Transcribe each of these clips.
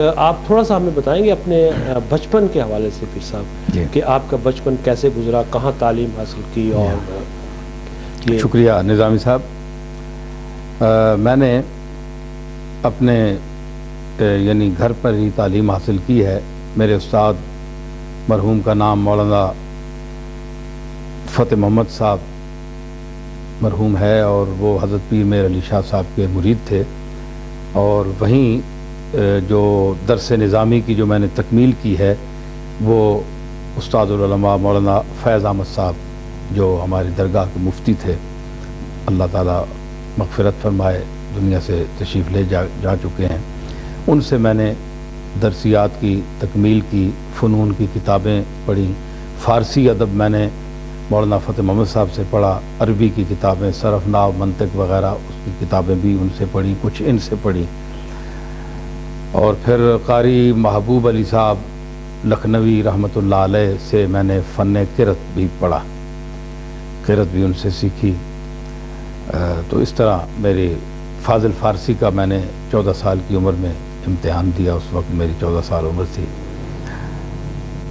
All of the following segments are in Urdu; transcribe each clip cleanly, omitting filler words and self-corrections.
آپ تھوڑا سا ہمیں بتائیں گے اپنے بچپن کے حوالے سے پیر صاحب کہ آپ کا بچپن کیسے گزرا، کہاں تعلیم حاصل کی؟ اور شکریہ نظامی صاحب، میں نے اپنے یعنی گھر پر ہی تعلیم حاصل کی ہے۔ میرے استاد مرحوم کا نام مولانا فتح محمد صاحب مرحوم ہے، اور وہ حضرت پیر میر علی شاہ صاحب کے مرید تھے، اور وہیں جو درس نظامی کی جو میں نے تکمیل کی ہے وہ استاد العلماء مولانا فیض احمد صاحب جو ہماری درگاہ کے مفتی تھے، اللہ تعالیٰ مغفرت فرمائے، دنیا سے تشریف لے جا چکے ہیں، ان سے میں نے درسیات کی تکمیل کی، فنون کی کتابیں پڑھی، فارسی ادب میں نے مولانا فتح محمد صاحب سے پڑھا، عربی کی کتابیں صرف نحو منطق وغیرہ اس کی کتابیں بھی ان سے پڑھی، کچھ ان سے پڑھی، اور پھر قاری محبوب علی صاحب لکھنوی رحمۃ اللہ علیہ سے میں نے فن قرأت بھی پڑھا، قرأت بھی ان سے سیکھی۔ تو اس طرح میری فاضل فارسی کا میں نے 14 سال کی عمر میں امتحان دیا، اس وقت میری 14 سال عمر تھی۔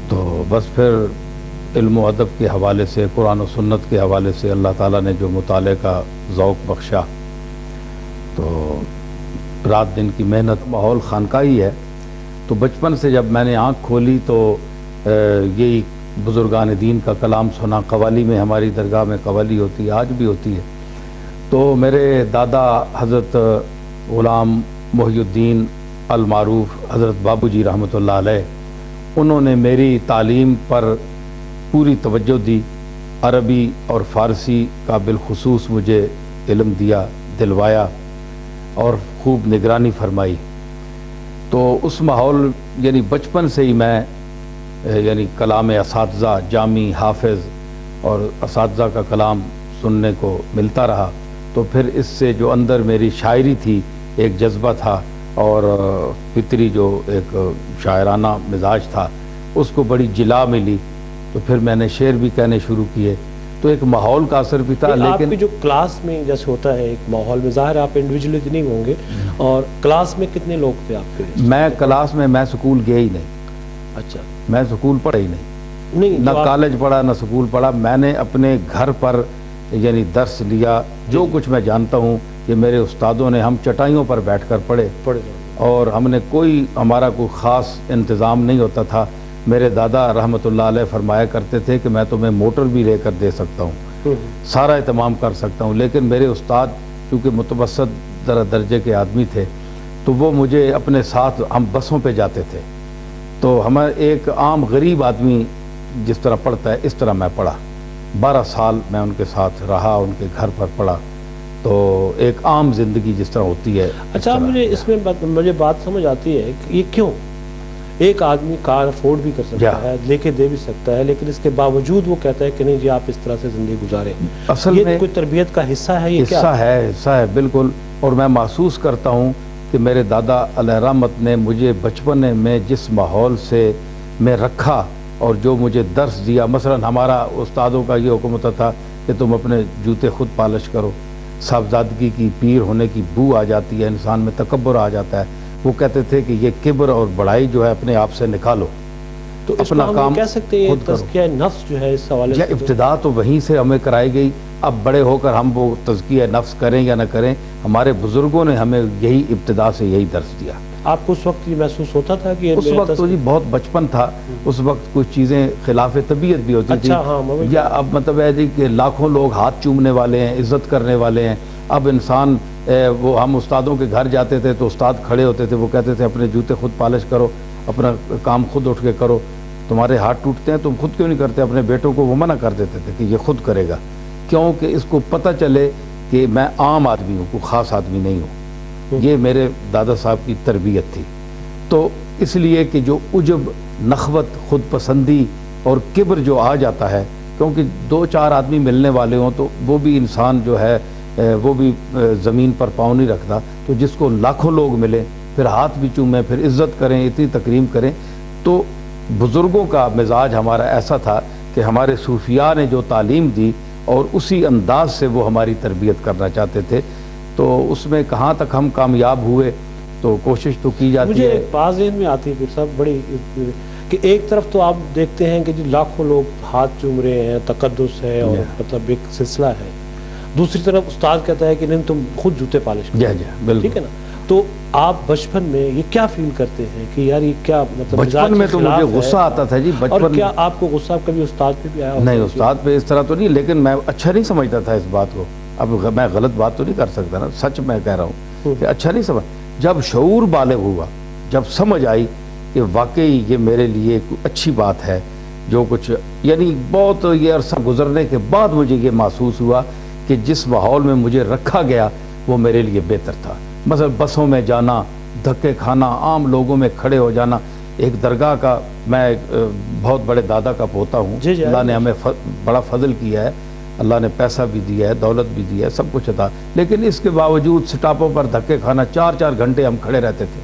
تو بس پھر علم و ادب کے حوالے سے، قرآن و سنت کے حوالے سے اللہ تعالیٰ نے جو مطالعے کا ذوق بخشا، تو رات دن کی محنت، ماحول خانقاہی ہے، تو بچپن سے جب میں نے آنکھ کھولی تو یہی بزرگان دین کا کلام سنا۔ قوالی میں، ہماری درگاہ میں قوالی ہوتی ہے، آج بھی ہوتی ہے، تو میرے دادا حضرت غلام محی الدین المعروف حضرت بابو جی رحمۃ اللہ علیہ، انہوں نے میری تعلیم پر پوری توجہ دی، عربی اور فارسی کا بالخصوص مجھے علم دیا، دلوایا، اور خوب نگرانی فرمائی۔ تو اس ماحول یعنی بچپن سے ہی میں یعنی کلام اساتذہ، جامی، حافظ اور اساتذہ کا کلام سننے کو ملتا رہا، تو پھر اس سے جو اندر میری شاعری تھی، ایک جذبہ تھا، اور فطری جو ایک شاعرانہ مزاج تھا، اس کو بڑی جلا ملی، تو پھر میں نے شعر بھی کہنے شروع کیے، تو ایک ماحول کا اثر بھی تھا۔ لیکن آپ لیکن کی جو کلاس میں جیسے ہوتا ہے ایک ماحول میں، ظاہر آپ انڈیویجولی نہیں ہوں گے، اور کلاس میں کتنے لوگ تھے آپ کے؟ میں کلاس میں سکول گیا ہی نہیں۔ اچھا، میں سکول پڑھا ہی نہیں، نہ کالج پڑھا نہ سکول پڑھا، میں نے اپنے گھر پر یعنی درس لیا، جو کچھ میں جانتا ہوں کہ میرے استادوں نے، ہم چٹائیوں پر بیٹھ کر پڑھے، اور ہم نے ہمارا کوئی خاص انتظام نہیں ہوتا تھا۔ میرے دادا رحمۃ اللہ علیہ فرمایا کرتے تھے کہ میں تمہیں موٹر بھی لے کر دے سکتا ہوں، سارا اہتمام کر سکتا ہوں، لیکن میرے استاد چونکہ متوسط درجے کے آدمی تھے، تو وہ مجھے اپنے ساتھ، ہم بسوں پہ جاتے تھے، تو ہمیں ایک عام غریب آدمی جس طرح پڑھتا ہے اس طرح میں پڑھا۔ 12 سال میں ان کے ساتھ رہا، ان کے گھر پر پڑھا، تو ایک عام زندگی جس طرح ہوتی ہے۔ اچھا، مجھے بات سمجھ آتی ہے کہ یہ کیوں ایک آدمی کار افورڈ بھی کر سکتا ہے، لے کے دے بھی سکتا ہے، لیکن اس کے باوجود وہ کہتا ہے کہ نہیں جی آپ اس طرح سے زندگی گزاریں؟ اصل یہ میں کوئی تربیت کا حصہ ہے؟ یہ حصہ ہے بالکل، اور میں محسوس کرتا ہوں کہ میرے دادا علیہ رحمت نے مجھے بچپن میں جس ماحول سے میں رکھا اور جو مجھے درس دیا، مثلا ہمارا استادوں کا یہ حکم ہوتا تھا کہ تم اپنے جوتے خود پالش کرو، صاحبزادگی کی، پیر ہونے کی بو آ جاتی ہے، انسان میں تکبر آ جاتا ہے، وہ کہتے تھے کہ یہ کبر اور بڑائی جو ہے اپنے آپ سے نکالو، تو اپنا کام کہہ سکتے ہیں خود کرو۔ تزکیہ نفس جو ہے اس حوالے سے ابتدا تو وہیں سے ہمیں کرائی گئی، اب بڑے ہو کر ہم وہ تزکیہ نفس کریں یا نہ کریں، ہمارے بزرگوں نے ہمیں یہی ابتدا سے یہی درس دیا۔ آپ کو اس وقت یہ محسوس ہوتا تھا کہ اس وقت تو جی بہت بچپن تھا، اس وقت کچھ چیزیں خلاف طبیعت بھی ہوتی تھی، یا اب مطلب ہے جی کہ لاکھوں لوگ ہاتھ چومنے والے ہیں، عزت کرنے والے ہیں، اب انسان وہ ہم استادوں کے گھر جاتے تھے تو استاد کھڑے ہوتے تھے، وہ کہتے تھے اپنے جوتے خود پالش کرو، اپنا کام خود اٹھ کے کرو، تمہارے ہاتھ ٹوٹتے ہیں تم خود کیوں نہیں کرتے؟ اپنے بیٹوں کو وہ منع کر دیتے تھے کہ یہ خود کرے گا، کیونکہ اس کو پتہ چلے کہ میں عام آدمی ہوں، کوئی خاص آدمی نہیں ہوں۔ یہ میرے دادا صاحب کی تربیت تھی۔ تو اس لیے کہ جو عجب، نخوت، خود پسندی اور کبر جو آ جاتا ہے، کیونکہ 2-4 آدمی ملنے والے ہوں تو وہ بھی انسان جو ہے وہ بھی زمین پر پاؤں نہیں رکھتا، تو جس کو لاکھوں لوگ ملیں، پھر ہاتھ بھی چومیں، پھر عزت کریں، اتنی تکریم کریں، تو بزرگوں کا مزاج ہمارا ایسا تھا کہ ہمارے صوفیاء نے جو تعلیم دی اور اسی انداز سے وہ ہماری تربیت کرنا چاہتے تھے، تو اس میں کہاں تک ہم کامیاب ہوئے تو کوشش تو کی جاتی مجھے ہے۔ ایک بات ذہن میں آتی ہے پھر صاحب بڑی، کہ ایک طرف تو آپ دیکھتے ہیں کہ جی لاکھوں لوگ ہاتھ چوم رہے ہیں، تقدس ہے اور مطلب ایک سلسلہ ہے، دوسری طرف استاد کہتا ہے کہ نہیں تم خود جوتے پالش کرو، بالکل، ٹھیک ہے نا؟ تو آپ بچپن میں یہ کیا فیل کرتے ہیں کہ یار یہ کیا مطلب بچپن میں تو مجھے غصہ آتا تھا جی، اور بچپن کیا آپ کو غصہ کبھی استاد پہ بھی آیا؟ نہیں، استاد پہ اس طرح تو نہیں، لیکن میں اچھا نہیں سمجھتا تھا اس بات کو۔ اب میں غلط بات تو نہیں کر سکتا نا، سچ میں کہہ رہا ہوں کہ اچھا نہیں سمجھ۔ جب شعور بالغ ہوا، جب سمجھ آئی کہ واقعی یہ میرے لیے اچھی بات ہے، جو کچھ یعنی بہت یہ عرصہ گزرنے کے بعد مجھے یہ محسوس ہوا کہ جس ماحول میں مجھے رکھا گیا وہ میرے لیے بہتر تھا۔ مثلا بسوں میں جانا، دھکے کھانا، عام لوگوں میں کھڑے ہو جانا۔ ایک درگاہ کا، میں بہت بڑے دادا کا پوتا ہوں، اللہ نے ہمیں بڑا فضل کیا ہے، اللہ نے پیسہ بھی دیا ہے، دولت بھی دیا ہے، سب کچھ عطا، لیکن اس کے باوجود سٹاپوں پر دھکے کھانا، 4 گھنٹے ہم کھڑے رہتے تھے۔